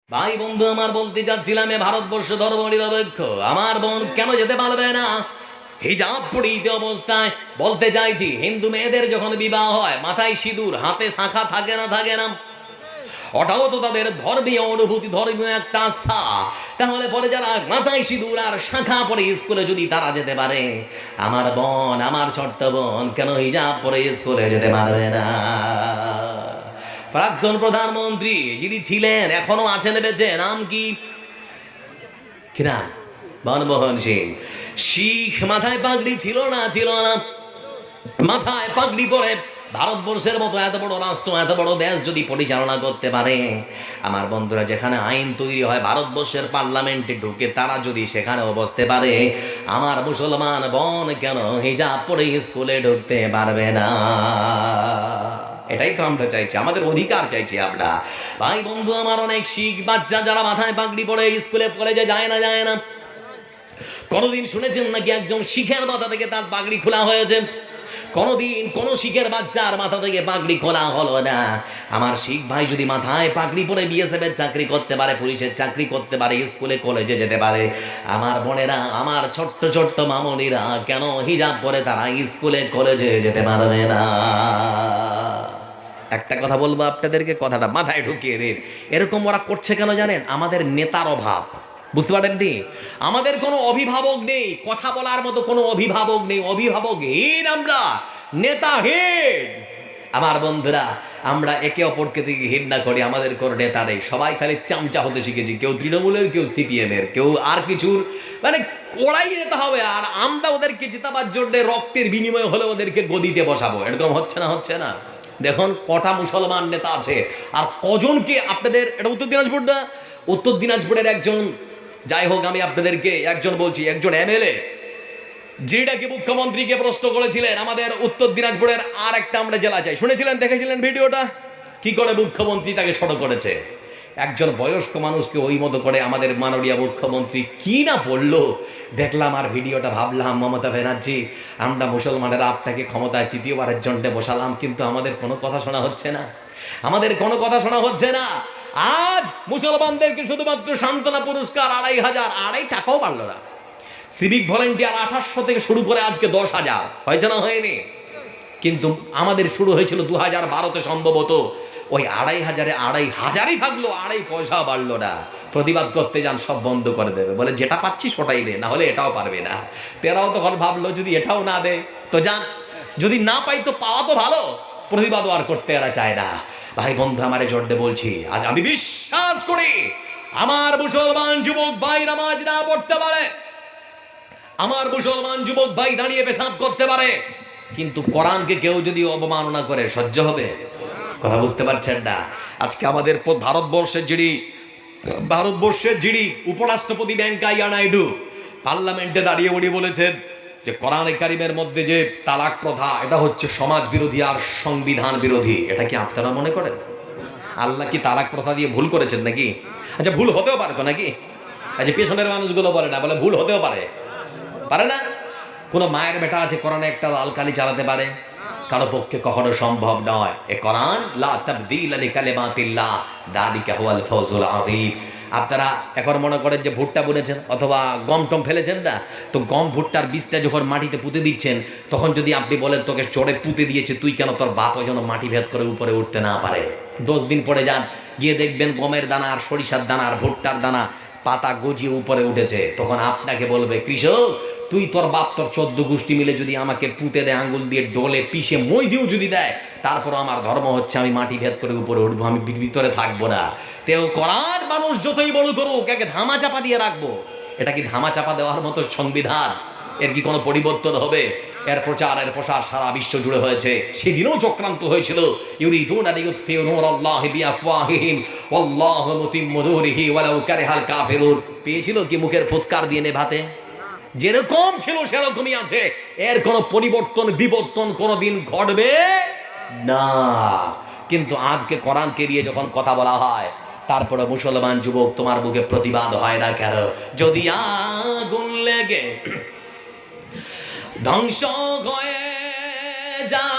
ভাই বন্ধু আমার বলতে চাচ্ছিলাম ভারতবর্ষ ধর্ম নিরপেক্ষ, আমার বোন কেন যেতে পারবে না হিজাব পরিহিত অবস্থায়? বলতে চাইছি হিন্দু মেয়েদের যখন বিবাহ হয় মাথায় সিঁদুর হাতে শাখা থাকে না থাকে না, ওটাও তো তাদের ধর্মীয় অনুভূতি, ধর্মীয় একটা আস্থা। তাহলে পরে যারা মাথায় সিঁদুর আর শাখা পরে স্কুলে যদি তারা যেতে পারে, আমার বোন আমার ছোট্ট বোন কেন হিজাব পরে স্কুলে যেতে পারবে না? প্রাক্তন প্রধানমন্ত্রী যিনি ছিলেন এখনো আছেন বেঁচে, নাম কি কি নাম? মনমোহন সিং। শিখ মাথায় পাগড়ি ছিল না ছিল না, মাথায় পাগড়ি পরে ভারতবর্ষের মতো এত বড় রাষ্ট্র এত বড় দেশ যদি পরিচালনা করতে পারে, আমার বন্ধুরা যেখানে আইন তৈরি হয় ভারতবর্ষের পার্লামেন্টে ঢুকে তারা যদি সেখানেও বসতে পারে, আমার মুসলমান বোন কেন হিজাব পরে স্কুলে ঢুকতে পারবে না? এটাই তো আমরা চাইছি, আমাদের অধিকার চাইছি আমরা। ভাই বন্ধু আমার অনেক শিখ বাচ্চা যারা মাথায় পাগড়ি পরে স্কুলে কলেজে যায় না, কোনদিন শুনেছেন নাকি একজন শিখের মাথা থেকে তার পাগড়ি খোলা হয়েছে? কোনদিন কোন শিখের বাচ্চার মাথা থেকে পাগড়ি খোলা হলো না। আমার শিখ ভাই যদি মাথায় পাগড়ি পরে বিএসএফ এর চাকরি করতে পারে, পুলিশের চাকরি করতে পারে, স্কুলে কলেজে যেতে পারে, আমার বোনেরা আমার ছোট্ট ছোট্ট মামনিরা কেন হিজাব পরে তারা স্কুলে কলেজে যেতে পারবে না? একটা কথা বলবো আপনাদেরকে, কথাটা মাথায় ঢুকিয়ে দিন। এরকম ওরা করছে কেন জানেন? আমাদের নেতার অভাব, বুঝতে পারেননি? আমাদের কোনো অভিভাবক নেই, কথা বলার মতো কোনো অভিভাবক নেই, অভিভাবকহীন আমরা, নেতাহীন। আমার বন্ধুরা আমরা একে অপরকে থেকে ঘৃণা করি, আমাদের কোনো নেতা নেই, সবাই খালি চামচা হতে শিখেছি, কেউ তৃণমূলের, কেউ সিপিএম এর, কেউ আর কিছুর, মানে ওরাই নেতা হবে আর আমরা ওদেরকে জেতাবার জন্য রক্তের বিনিময়ে হলে ওদেরকে গদিতে বসাবো। এরকম হচ্ছে না? হচ্ছে না? দেখুন কটা মুসলমান নেতা আছে আর কজনকে আপনাদের, এটা উত্তর দিনাজপুর না, উত্তর দিনাজপুরের একজন, যাই হোক আমি আপনাদেরকে একজন বলছি, একজন এমএলএ যেটাকে মুখ্যমন্ত্রীকে প্রশ্ন করেছিলেন আমাদের উত্তর দিনাজপুরের আর একটা আমরা জেলা চাই, শুনেছিলেন, দেখেছিলেন ভিডিওটা? কি করে মুখ্যমন্ত্রী তাকে ছোট করেছে, একজন বয়স্ক মানুষকে ওই মতো করে আমাদের মাননীয় মুখ্যমন্ত্রী কি না বললো, দেখলাম আর ভিডিওটা, ভাবলাম মমতা ব্যানার্জি আমরা মুসলমানেরা আপনাকে ক্ষমতায় তৃতীয়বারের জন্য বসালাম, কিন্তু আমাদের কোনো কথা শোনা হচ্ছে না, আমাদের কোনো কথা শোনা হচ্ছে না। আজ মুসলমানদেরকে শুধুমাত্র সান্ত্বনা পুরস্কার 2,500, 2.5 টাকাও বাড়লো না। সিভিক ভলেন্টিয়ার 2800 থেকে শুরু করে আজকে 10,000 হয়েছে না? হয়নি? কিন্তু আমাদের শুরু হয়েছিল 2012-তে সম্ভবত, ওই 2,500-এ 2,500-ই থাকলো, 2.5 পয়সা বাড়লো না। প্রতিবাদ করতে যান সব বন্ধ করে দেবে, বলে যেটা পাচ্ছি সেটাই দে, না হলে এটাও পারবে না। তেরাও তখন ভাবলো যদি এটাও না দেয় তো যান, যদি না পাই তো পাওয়া তো ভালো, প্রতিবাদও আর করতে এরা চায় না। ভাই বন্ধু আমারে জোরে বলছি, আজ আমি বিশ্বাস করি আমার মুসলমান যুবক ভাই নামাজ না পড়তে পারে, আমার মুসলমান যুবক ভাই দাঁড়িয়ে পেশাব করতে পারে, কিন্তু কোরআনকে কেউ যদি অবমাননা করে সহ্য হবে? কথা বুঝতে পারছেন না? আজকে আমাদের ভারতবর্ষের যিনি উপরাষ্ট্রপতি ভেঙ্কাইয়া নাইডু পার্লামেন্টে দাঁড়িয়ে উনি বলেছেন যে কোরআনে কারিমের মধ্যে যে তালাক প্রথা এটা হচ্ছে সমাজ বিরোধী আর সংবিধান বিরোধী। এটা কি আপনারা মনে করেন? আল্লাহ কি তালাক প্রথা দিয়ে ভুল করেছেন নাকি? আচ্ছা ভুল হতেও পারে তো নাকি? আচ্ছা পেছনের মানুষগুলো বলে না, বলে ভুল হতেও পারে, পারে না? কোন মায়ের বেটা আছে কোরআনে একটা লাল কালি চালাতে পারে? কারো পক্ষে কখনো সম্ভব নয়। এ কোরআন লা তাবদীলা লিকালিমাতিল্লাহ যালিকা হুয়াল ফাওজুল আযীম। আপনারা এখন মনে করেন যে ভুট্টা বুনেছেন অথবা গম টম ফেলেছেন না, তো গম ভুট্টার বীজটা যখন মাটিতে পুঁতে দিচ্ছেন তখন যদি আপনি বলেন তোকে চড়ে পুঁতে দিয়েছে, তুই কেন তোর বাপও যেন মাটি ভেদ করে উপরে উঠতে না পারে? 10 দিন পরে যান, গিয়ে দেখবেন গমের দানা আর সরিষার দানা আর ভুট্টার দানা পাতা গজিয়ে উপরে উঠেছে, তখন আপনাকে বলবে কৃষক তুই তোর বাপ তোর 14 গোষ্ঠী মিলে যদি আমাকে পুঁতে দেয়, আঙ্গুল দিয়ে ডলে পিষে মই দিয়েও যদি দেয়, তারপর আমার ধর্ম হচ্ছে আমি মাটি ভেদ করে উপরে উঠবো, আমি ভিতরে থাকবো না। তেও করার মানুষ যতই বড় করুক একে ধামা চাপা দিয়ে রাখবো। এটা কি ধামা চাপা দেওয়ার মতো সংবিধান? এর কি কোনো পরিবর্তন হবে? এর প্রচার এর প্রসার সারা বিশ্ব জুড়ে হয়েছে। সেদিনও চক্রান্ত হয়েছিল, ইউরিদুনা লিইউতফিউ নূরাল্লাহি বিআফওয়াহিহিম ওয়াল্লাহু মুতিম্মু নূরিহি ওয়ালাউ কারিহাল কাফিরুন। পেয়েছিল কি মুখের ফুৎকার দিয়ে নেভাতে? যেরকম ছিল সেরকমই আছে, এর কোনো পরিবর্তন বিবর্তন কোনোদিন ঘটবে না। কিন্তু আজকে কোরআনকে নিয়ে যখন কথা বলা হয়, তারপরে মুসলমান যুবক তোমার বুকে প্রতিবাদ হয় না কেন? যদি আগুন লেগে ধ্বংস হয়ে যায়,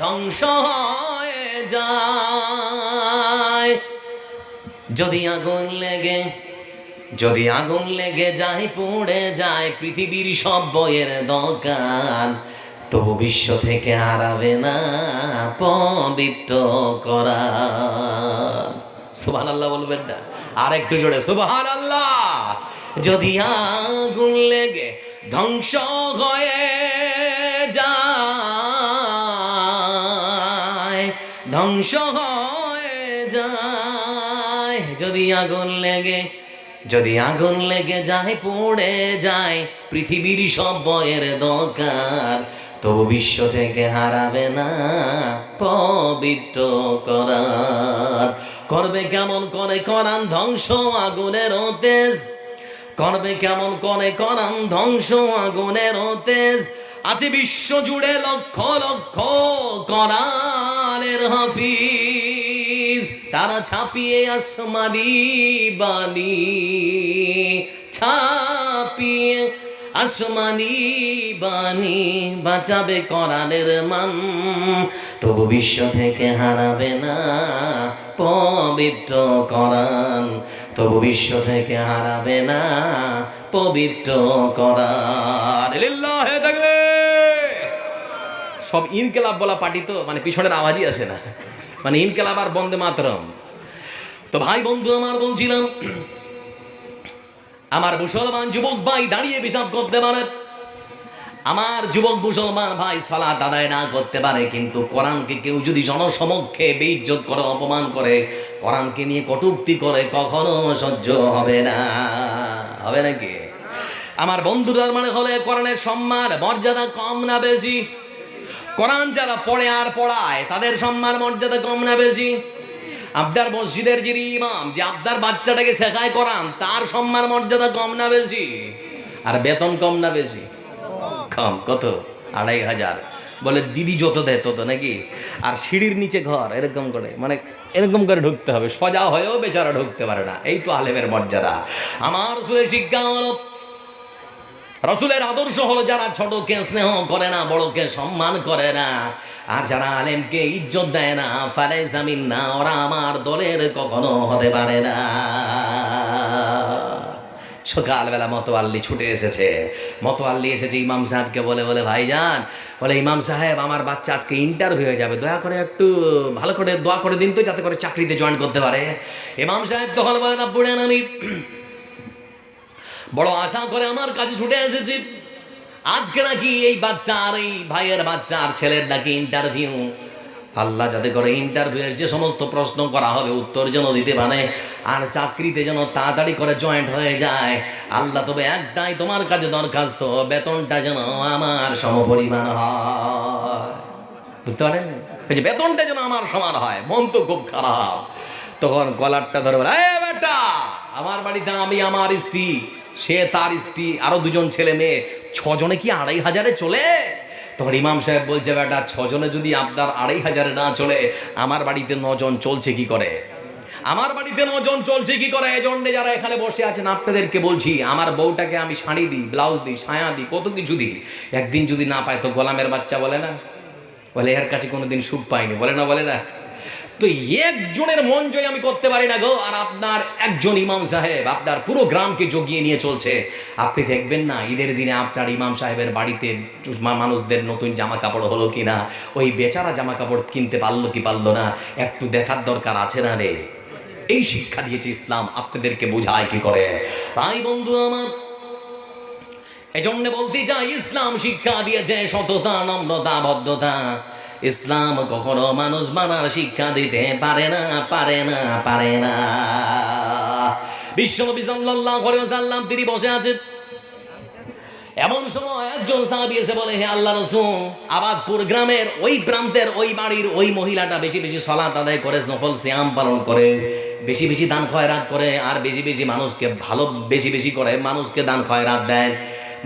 ধ্বংস হয়ে যায়, যদি আগুন লেগে যদি আগুন লেগে যায়, পুড়ে যায় পৃথিবীর সব বইয়ের দোকান, তবু বিশ্ব থেকে হারাবে না পবিত্র কোরআন। সুবহানাল্লাহ বলবেন না? আর একটু জোরে সুবহানাল্লাহ। যদি আগুন লেগে ধ্বংস হয়ে যায়, ধ্বংস হয়ে যায়, যদি আগুন লেগে যায়, পুড়ে যায় পৃথিবীর সব বইয়ের দোকান, তবু বিশ্ব থেকে হারাবে না পবিত্র কোরআন। করবে কেমন করে কোরআন ধ্বংস আগুনের তেজ, করবে কেমন করে কোরআন ধ্বংস আগুনের তেজ। আছে বিশ্ব জুড়ে লক্ষ লক্ষ কোরআনের হাফিজ, তারা ছাপিয়ে আসমানি বাণী, ছাপিয়ে আসমানি বাণী, বাঁচাবে কোরআনের মান, তবু বিশ্ব থেকে হারাবে না পবিত্র কোরআন, তবু বিশ্ব থেকে হারাবে না পবিত্র কোরআন। লিল্লাহি তাকবীর। সব ইনকিলাব বলা পার্টি তো মানে পিছনের আওয়াজই আসে না, মানে ইনকিলাব আর বন্দে মাতরম। তো ভাই বন্ধু আমার, বলছিলাম আমার মুসলমান যুবক ভাই দাঁড়িয়ে হিসাব করতে পারে, আমার যুবক মুসলমান ভাই সালাত আদায় না করতে পারে, কিন্তু কোরআনকে কেউ যদি জনসমক্ষে বেইজ্জত করে, অপমান করে, কোরআনকে নিয়ে কটূক্তি করে, কখনো সহ্য হবে না। হবে নাকি? আমার বন্ধুরা মানে হলে কোরআনের সম্মান মর্যাদা কম না বেশি? কোরআন যারা পড়ে আর পড়ায় তাদের সম্মান মর্যাদা কম না বেশি? আপনার মসজিদের যিনি ইমাম, যে আপনার বাচ্চাটাকে শেখায় কোরআন, তার সম্মান মর্যাদা কম না বেশি? আর বেতন কম না বেশি? কম। কত? 2500। বলে দিদি যত দেয় তত, নাকি? আর সিঁড়ির নিচে ঘর, এরকম করে, মানে এরকম করে ঢুকতে হবে, সোজা হয়েও বেচারা ঢুকতে পারে না। এই তো আলেমের মর্যাদা। আমার রাসূলের শিক্ষা হলো, রাসূলের আদর্শ হলো, যারা ছোটকে স্নেহ করে না, বড়কে সম্মান করে না, আর যারা আলেমকে ইজ্জত দেয় না, ফালাইসা মিন্না, ওরা আমার দলের কখনো হতে পারে না। সকালবেলা মতোয়াল্লি ছুটে এসেছে, মতোয়াল্লি এসেছে ইমাম সাহেবকে বলে, ভাইজান, বলে ইমাম সাহেব, আমার বাচ্চা আজকে ইন্টারভিউ হয়ে যাবে, দয়া করে একটু ভালো করে দোয়া করে দিন তো, যাতে করে চাকরিতে জয়েন করতে পারে। ইমাম সাহেব তখন বলেন, আব্বুরেন, আমি বড় আশা করে আমার কাছে ছুটে এসেছি, আজকে নাকি এই বাচ্চার, এই ভাইয়ের বাচ্চার ছেলের নাকি ইন্টারভিউ। আল্লাহ যাতে করে ইন্টারভিউয়ের যে সমস্ত প্রশ্ন করা হবে উত্তর যেন দিতে পারে, আর চাকরিতে যেন তাড়াতাড়ি করে জয়েন্ট হয়ে যায়। আল্লাহ তবে একটাই তোমার কাছে দরখাস্ত, বেতনটা যেন আমার সমপরিমাণ হয়। বুঝতে পারেন? এই যে বেতনটা যেন আমার সমান হয়। মন তো খুব খারাপ। তখন কলারটা ধরে বলে, এ বেটা, আমার বাড়িতে আমি, আমার স্ত্রী, সে তার স্ত্রী, আরো 2জন ছেলে মেয়ে, 6 জনে কি 2500 চলে? তখন ইমাম সাহেব বলছে, বেটা, 6 জনে যদি আপনার 2500 না চলে, আমার বাড়িতে 9 জন চলছে কি করে? আমার বাড়িতে 9 জন চলছে কি করে? এজন্য যারা এখানে বসে আছেন আপনাদেরকে বলছি, আমার বউটাকে আমি শাড়ি দিই, ব্লাউজ দিই, সায়া দিই, কত কিছু দিই, একদিন যদি না পায় তো গোলামের বাচ্চা বলে না? বলে এর কাছে কোনোদিন সুখ পাইনি, বলে না? বলে না? তো একজনের মন জয় আমি করতে পারি না গো, আর আপনার একজন ইমাম সাহেব আপনার পুরো গ্রামকে জগিয়ে নিয়ে চলছে। আপনি দেখবেন না ঈদের দিনে আপনার ইমাম সাহেবের বাড়িতে মানুষদের নতুন জামা কাপড় হলো কিনা, ওই বেচারা জামা কাপড় কিনতে পারলো কি পারলো না, একটু দেখার দরকার আছে না রে? এই শিক্ষা দিয়েছে ইসলাম, আপনাদেরকে বোঝায় কি করে? তাই বন্ধু আমার, এজন্য বলতে চাই, ইসলাম শিক্ষা দিয়েছে সততা, নম্রতা, ভদ্রতা। ইসলাম কখনো মানুষ মানার শিক্ষা দিতে পারে না, পারে না, পারে না। বিশ্বনবী সাল্লাল্লাহু আলাইহি ওয়াসাল্লাম তিনি বসে আছেন, এমন সময় একজন সাহাবী এসে বলে, হে আল্লাহর রাসূল, আবাদপুর গ্রামের ওই প্রান্তের ওই বাড়ির ওই মহিলাটা বেশি বেশি সালাত আদায় করে, নফল সিয়াম পালন করে, বেশি বেশি দান খয়রাত করে, আর বেশি বেশি মানুষকে ভালো, বেশি বেশি করে মানুষকে দান খয়রাত দেয়।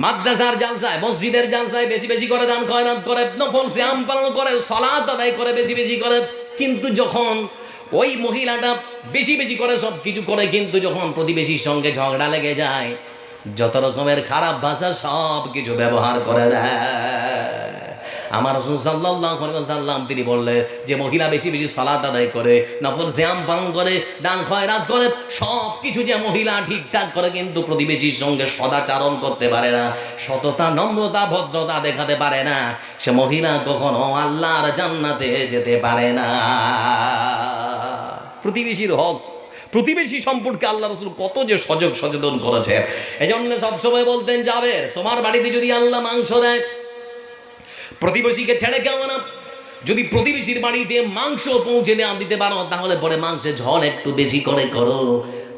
মাদ্রাসার জালসায়, মসজিদের জালসায় বেশি বেশি করে দান খয়রাত করে, নফল সিয়াম পালন করে, সালাত আদায় করে বেশি বেশি করে। কিন্তু যখন ওই মহিলাটা বেশি বেশি করে সব কিছু করে, কিন্তু যখন প্রতিবেশীর সঙ্গে ঝগড়া লেগে যায়, যত রকমের খারাপ ভাষা সব কিছু ব্যবহার করে দেয়। আমার রাসূল সাল্লাল্লাহু আলাইহি ওয়াসাল্লাম তিনি বললেন যে মহিলা বেশি বেশি সালাত আদায় করে, নফল সিয়াম পালন করে, দান খয়রাত করে, সব কিছু যে মহিলা ঠিকঠাক করে কিন্তু প্রতিবেশীর সঙ্গে সদাচরণ করতে পারে না, সততা নম্রতা ভদ্রতা দেখাতে পারে না, সে মহিলা কখনো আল্লাহর জান্নাতে যেতে পারে না। প্রতিবেশীর হক, প্রতিবেশী সম্পর্কে আল্লাহ রাসূল কত যে সজাগ সচেতন করেছে। এজন্য সবসময় বলতেন, জাবের তোমার বাড়িতে যদি আল্লাহ মাংস দেয়, প্রতিবেশীকে ছেড়ে কেউ না। যদি প্রতিবেশীর বাড়িতে মাংস পৌঁছে না দিতে পারো, তাহলে পরে মাংসের ঝোল একটু বেশি করে করো।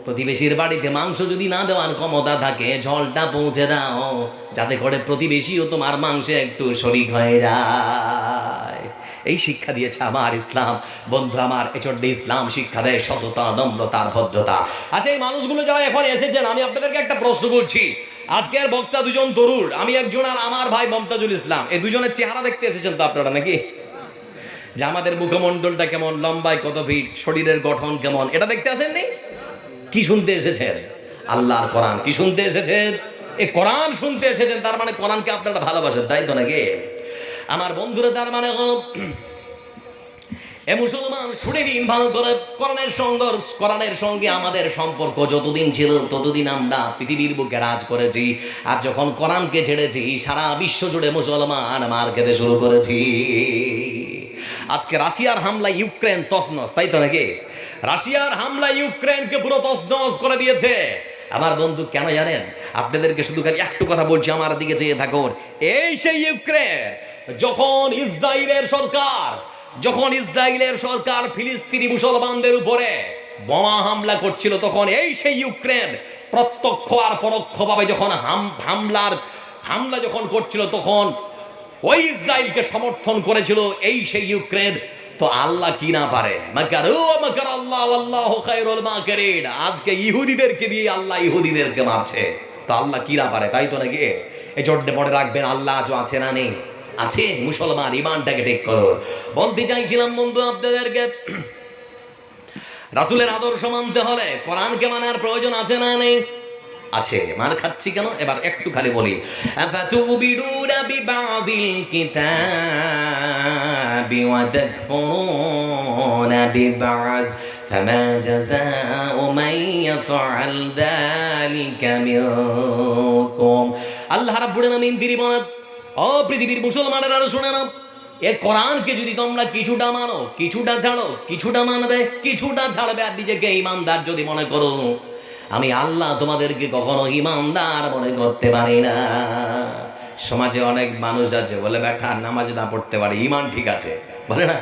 প্রতিবেশীর বাড়িতে মাংস যদি না দেওয়ার ক্ষমতা থাকে, ঝোলটা পৌঁছে দাও, যাতে করে প্রতিবেশীও তোমার মাংসে একটু শরীক হয়ে যায়। এই শিক্ষা দিয়েছে আমার ইসলাম। বন্ধু আমার, এজন্য ইসলাম শিক্ষা দেয় সততা, নম্রতা, ভদ্রতা। আচ্ছা, এই মানুষগুলো যারা এখন এসেছেন, আমি আপনাদেরকে একটা প্রশ্ন করছি। আজকের বক্তা দুজন তরুণ, আমি একজন আর আমার ভাই মমতাজুল ইসলাম, এই দুজনের চেহারা দেখতে এসেছেন তো আপনারা নাকি? যে আমাদের মুখমণ্ডলটা কেমন, লম্বায় কত ফিট, শরীরের গঠন কেমন, এটা দেখতে আসেননি? কি শুনতে এসেছেন? আল্লাহর কোরআন। কি শুনতে এসেছেন? এই কোরআন শুনতে এসেছেন। তার মানে কোরআনকে আপনারা ভালোবাসেন, তাই তো নাকি? আমার বন্ধুরা, তার মানে এ মুসলমান শুনে দিন ভালো করে, কোরআনের সঙ্গে আমাদের সম্পর্ক যতদিন ছিল ততদিন আমরা পৃথিবীর বুকে রাজ করেছি। আর যখন কোরআনকে ছেড়েছি, সারা বিশ্ব জুড়ে মুসলমান মার খেতে শুরু করেছি। আজকে রাশিয়ার হামলা ইউক্রেন তছনছ, তাই তো নাকি? রাশিয়ার হামলা ইউক্রেনকে পুরো তছনছ করে দিয়েছে। আমার বন্ধু, কেন জানেন? আপনাদেরকে শুধু খালি একটু কথা বলছি, আমার দিকে চেয়ে থাকুন। এই সেই ইউক্রেন, যখন ইসরায়েলের সরকার ফিলিস্তিনি মুসলমানদের উপরে বোমা হামলা করছিল, তখন এই সেই ইউক্রেন প্রত্যক্ষ আর পরোক্ষভাবে যখন হামলা যখন করছিল, তখন ওই ইসরায়েলকে সমর্থন করেছিল এই সেই ইউক্রেন। তো আল্লাহ কি না পারে? আজকে ইহুদিদেরকে দিয়ে আল্লাহ ইহুদিদেরকে মারছে, তো আল্লাহ কি না পারে? তাই তো নাকি? এই জন্য মনে রাখবেন, আল্লাহ আজও আছে না নেই? আছে। মুসলমান, ইমানটাকে ঠিক করো। বলতে চাইছিলাম বন্ধু আপনাদেরকে, রাসূলের আদর্শ মানতে হলে কোরআনকে মানার প্রয়োজন আছে না নেই? আছে। মার খাচ্ছি কেন? এবার একটু খালি বলি, আফাতুবিদুনা বিবাদিল কিতাবি ওয়া তাকফুরুনা বিবাদ ফামা জাযাউ মান ইয়াফআল যালিকা মিনকুম। আল্লাহ রাব্বুল আলামিন তিনি বলেন, ও পৃথিবীর মুসলমানেরা শুনে নাও, এ কোরআনকে যদি তোমরা কিছুটা মানো, কিছুটা ছাড়ো, কিছুটা মানবে, কিছুটা ছাড়বে, আর নিজেকে ইমানদার যদি মনে করো, আমি আল্লাহ তোমাদেরকে কখনো ইমানদার মনে করতে পারি না। সমাজে অনেক মানুষ আছে বলে, বেটা নামাজ না পড়তে পারে, ইমান ঠিক আছে, বলে না?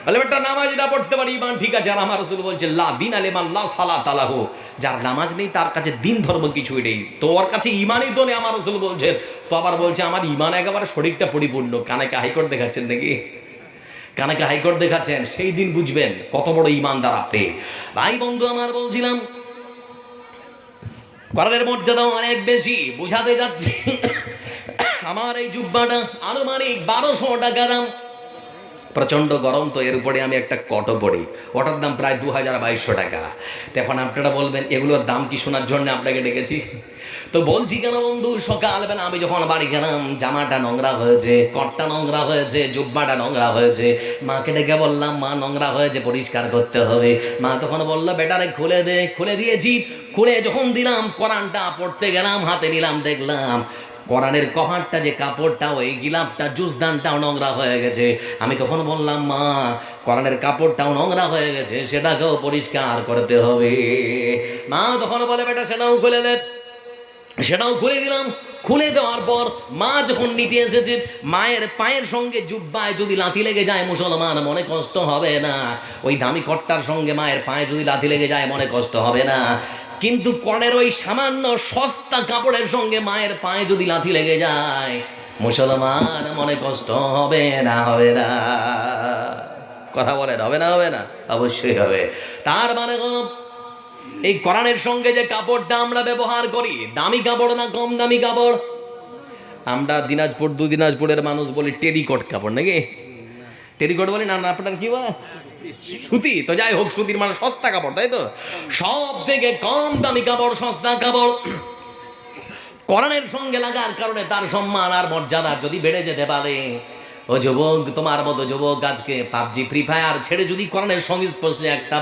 বলে বেটা নামাজ না পড়তে পারে, ইমান ঠিক আছে। আর আমার রাসূল বলছে, লা দীনা লিমান লা সালাতা লাহু, যার নামাজ নেই তার কাছে দিন ধর্ম কিছুই নেই, তোর কাছে ইমানই তো নেই। আমার রাসূল বলছে, তো আবার বলছে আমার ইমান একেবারে শরীরটা পরিপূর্ণ। কানাকে হাইকোর্ট দেখাচ্ছেন নাকি? কানাকে হাইকোর্ট দেখাচ্ছেন, সেই দিন বুঝবেন কত বড় ইমানদার আপনি। ভাই বন্ধু আমার, বলছিলাম কোরআনের মর্যাদা অনেক বেশি, বুঝাতে যাচ্ছে। আমার এই জুব্বাটা আনুমানিক 1200 টাকা দাম। প্রচণ্ড গরম তো, এর উপরে আমি একটা কটও পড়ি, ওটার দাম প্রায় 2200 টাকা। তো এখন আপনারা বলবেন, এগুলোর দাম কি শোনার জন্য আপনাকে ডেকেছি? তো বলছি কেন বন্ধু, সকালবেলা আমি যখন বাড়ি গেলাম, জামাটা নোংরা হয়েছে, কটটা নোংরা হয়েছে, জুব্বাটা নোংরা হয়েছে। মাকে ডেকে বললাম, মা নোংরা হয়েছে, পরিষ্কার করতে হবে। মা তখন বললো, বেটারে খুলে দে। খুলে দিয়েছি। খুলে যখন দিলাম, কোরআনটা পড়তে গেলাম, হাতে নিলাম, দেখলাম কোরআনের কভারটা, যে কাপড়টা, ওই গিলাপটা, জুসদানটাও নোংরা হয়ে গেছে। আমি তখন বললাম, মা কোরআনের কাপড়টাও নোংরা হয়ে গেছে, সেটাকেও পরিষ্কার করতে হবে। মা তখন বলে, বেটা সেটাও খুলে দে। সেটাও খুলে দিলাম। খুলে দেওয়ার পর মা যখন নিতে এসেছে, মায়ের পায়ের সঙ্গে জুব্বায় যদি লাথি লেগে যায়, মুসলমান মনে কষ্ট হবে না? ওই দামি কট্টার সঙ্গে মায়ের পায়ে যদি লাথি লেগে যায়, মনে কষ্ট হবে না? কিন্তু কোরআনের ওই সামান্য সস্তা কাপড়ের সঙ্গে মায়ের পায়ে যদি লাথি লেগে যায়, মুসলমান মনে কষ্ট হবে না? হবে না? কথা বলেন, হবে না? হবে না? অবশ্যই হবে। তার মানে এই কোরআনের সঙ্গে যে কাপড়টা আমরা ব্যবহার করি, দামি কাপড় না কম দামি কাপড়? আমরা দিনাজপুরের মানুষ বলি টেরিকট কাপড়, নাকি? টেরিকট বলি না? আপনার কি বলে? সুতি। তো যাই হোক, সুতির মানে সস্তা কাপড়, তাই তো? সব থেকে কম দামি কাপড়, সস্তা কাপড়। কোরআনের সঙ্গে লাগার কারণে তার সম্মান আর মর্যাদা যদি বেড়ে যেতে পারে, ও যুবক, তোমার মতো যুবক আজকে পাবজি ফ্রি ফায়ার ছেড়ে যদি কোরআনের সংস্পর্শে একটা